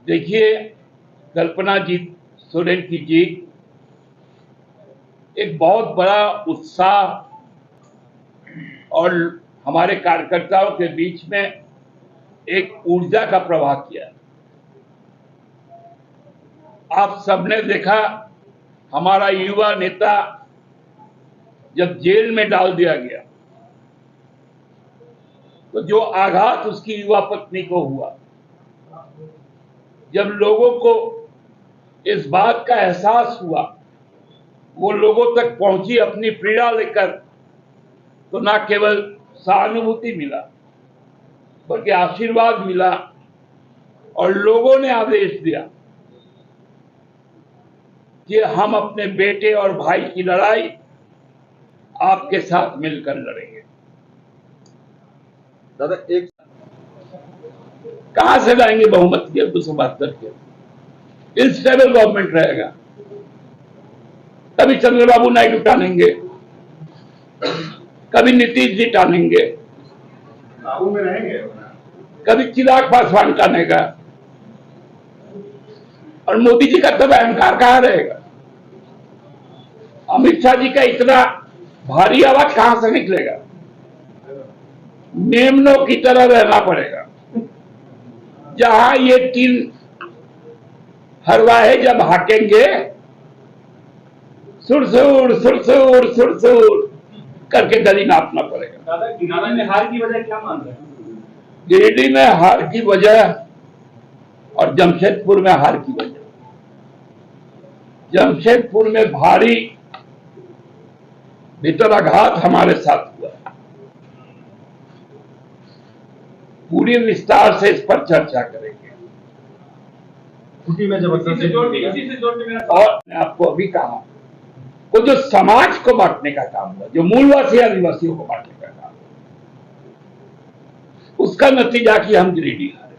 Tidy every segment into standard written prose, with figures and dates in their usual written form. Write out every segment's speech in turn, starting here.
देखिए, कल्पना जी सोरेन की जीत एक बहुत बड़ा उत्साह और हमारे कार्यकर्ताओं के बीच में एक ऊर्जा का प्रवाह किया। आप सबने देखा, हमारा युवा नेता जब जेल में डाल दिया गया तो जो आघात उसकी युवा पत्नी को हुआ, जब लोगों को इस बात का एहसास हुआ, वो लोगों तक पहुंची अपनी पीड़ा लेकर, तो ना केवल सहानुभूति मिला बल्कि आशीर्वाद मिला और लोगों ने आदेश दिया कि हम अपने बेटे और भाई की लड़ाई आपके साथ मिलकर लड़ेंगे। दादा, एक कहां से लाएंगे बहुमत की 272 के? इंस्टेबल गवर्नमेंट रहेगा। कभी चंद्रबाबू नायडू टानेंगे, कभी नीतीश जी टानेंगे, में रहेंगे, कभी चिराग पासवान टानेगा, और मोदी जी का तब अहंकार कहां रहेगा? अमित शाह जी का इतना भारी आवाज कहां से निकलेगा? मेमनों की तरह रहना पड़ेगा। जहां ये तीन हरवाहे जब हाकेंगे, सुरसुर सुरसुर सुरसुर करके गली नापना पड़ेगा। दादा, गिरिडीह में हार की वजह क्या मान रहे हैं? गिरिडीह में हार की वजह और जमशेदपुर में हार की वजह, जमशेदपुर में भारी भीतराघात हमारे साथ हुआ। पूरी विस्तार से इस पर चर्चा करेंगे। छुट्टी में इसी से जोड़ के मेरा और मैं आपको अभी कहा, वो जो समाज को बांटने का काम हुआ, जो मूलवासी आदिवासियों को बांटने का काम हुआ, उसका नतीजा कि हम गिरिडीह हारे।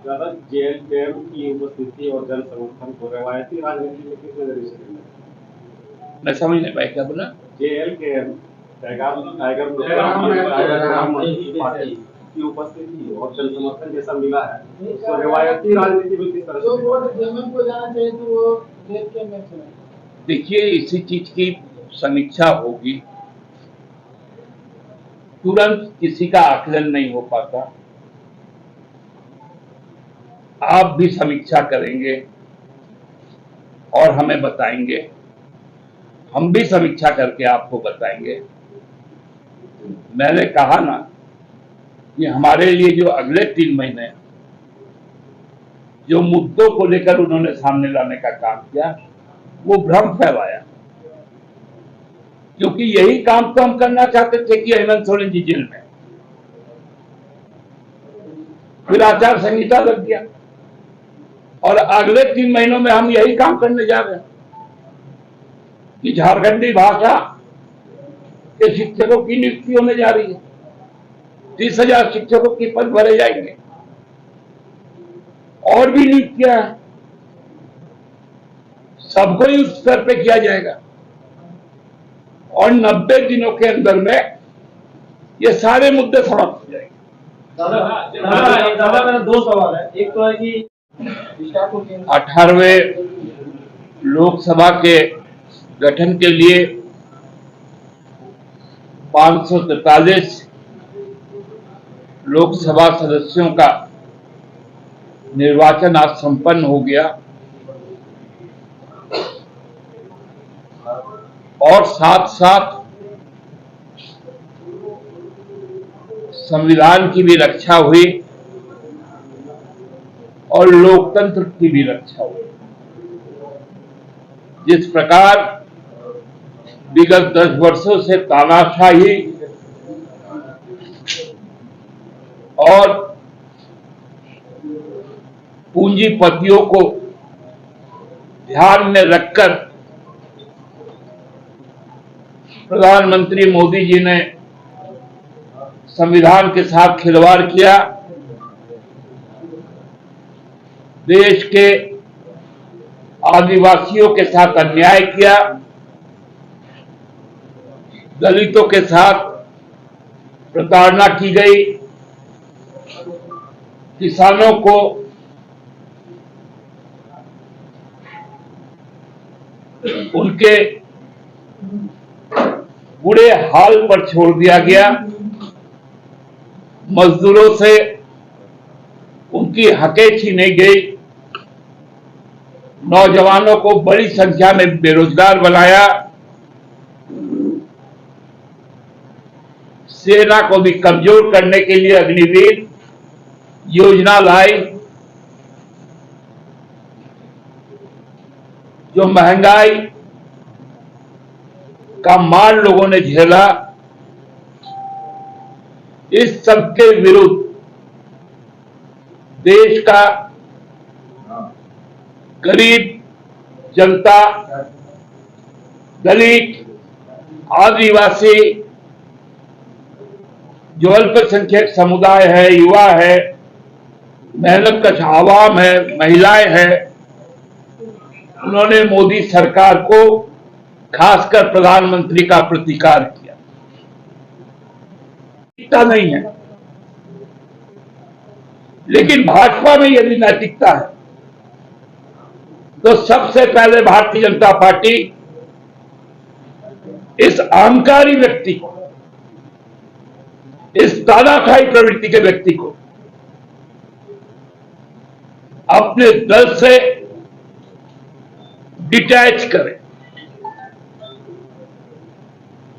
ज्यादा जेएल की उपस्थिति और जन समर्थन को रवायती राजनीति में किस नजरिए से देखना है? मैं समझ नहीं पाया, क्या बोला? जेएल के टाइगर पार्टी की उपस्थिति और जन समर्थन जैसा मिला है, तो रवायती राजनीति में किस तरह से को जाना चाहिए तो वो देश के में चला। देखिए, इसी चीज की समीक्षा होगी, तुरंत किसी का आकलन नहीं हो पाता। आप भी समीक्षा करेंगे और हमें बताएंगे, हम भी समीक्षा करके आपको बताएंगे। मैंने कहा ना कि हमारे लिए जो अगले 3 महीने जो मुद्दों को लेकर उन्होंने सामने लाने का काम किया, वो भ्रम फैलाया, क्योंकि यही काम तो हम करना चाहते थे कि हेमंत सोरेन जी जेल में, फिर आचार संहिता लग गया और अगले 3 महीनों में हम यही काम करने जा रहे हैं कि झारखंडी भाषा के शिक्षकों की नियुक्ति होने जा रही है। 30,000 शिक्षकों के पद भरे जाएंगे और भी नियुक्तियां हैं, सबको ही उस स्तर पे किया जाएगा और 90 दिनों के अंदर में ये सारे मुद्दे समाप्त हो जाएंगे। दादा मेरा 2 सवाल है। एक तो है कि 18वें लोकसभा के गठन के लिए 543 लोकसभा सदस्यों का निर्वाचन आज संपन्न हो गया और साथ साथ संविधान की भी रक्षा हुई और लोकतंत्र की भी रक्षा हुई। जिस प्रकार विगत 10 वर्षों से तानाशाही और पूंजीपतियों को ध्यान में रखकर प्रधानमंत्री मोदी जी ने संविधान के साथ खिलवाड़ किया, देश के आदिवासियों के साथ अन्याय किया, दलितों के साथ प्रताड़ना की गई, किसानों को उनके बुरे हाल पर छोड़ दिया गया। मजदूरों से उनकी हकें छीनी गई, नौजवानों को बड़ी संख्या में बेरोजगार बनाया, सेना को भी कमजोर करने के लिए अग्निवीर योजना लाई। जो महंगाई का मार लोगों ने झेला, इस सब के विरुद्ध देश का गरीब जनता, दलित, आदिवासी, जो अल्पसंख्यक समुदाय है, युवा है, मेहनतकश आवाम है, महिलाएं हैं, उन्होंने मोदी सरकार को, खासकर प्रधानमंत्री का प्रतिकार किया। नैतिकता नहीं है, लेकिन भाजपा में यदि नैतिकता है तो सबसे पहले भारतीय जनता पार्टी इस अहंकारी व्यक्ति को, इस तानाशाही प्रवृत्ति के व्यक्ति को अपने दल से डिटैच करे।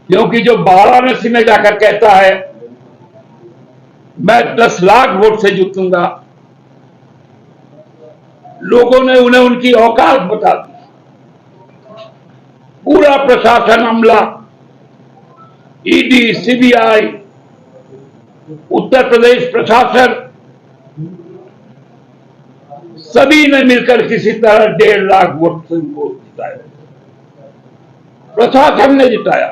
क्योंकि जो वाराणसी में जाकर कहता है मैं 10 लाख वोट से जीतूंगा, लोगों ने उन्हें उनकी औकात बता दी। पूरा प्रशासन, अमला, ईडी, सीबीआई, उत्तर प्रदेश प्रशासन, सभी ने मिलकर किसी तरह 1.5 लाख वोट से उनको जिताया। प्रशासन ने जिताया।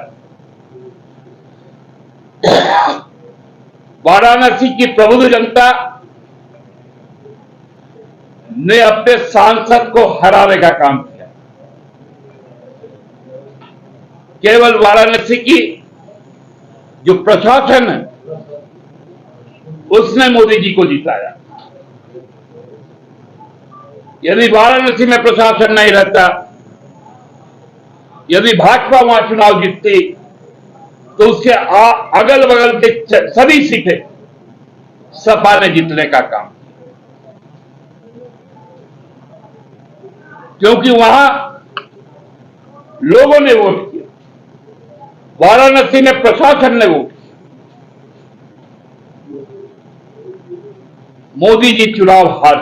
वाराणसी की प्रबुद्ध जनता ने अपने सांसद को हराने का काम किया। केवल वाराणसी की जो प्रशासन है उसने मोदी जी को जिताया। यदि वाराणसी में प्रशासन नहीं रहता, यदि भाजपा वहां चुनाव जीतती तो उसके अगल बगल के सभी सीटें सपा ने जीतने का काम किया। क्योंकि वहां लोगों ने वोट किया, वाराणसी में प्रशासन ने वोट किया। मोदी जी चुनाव हार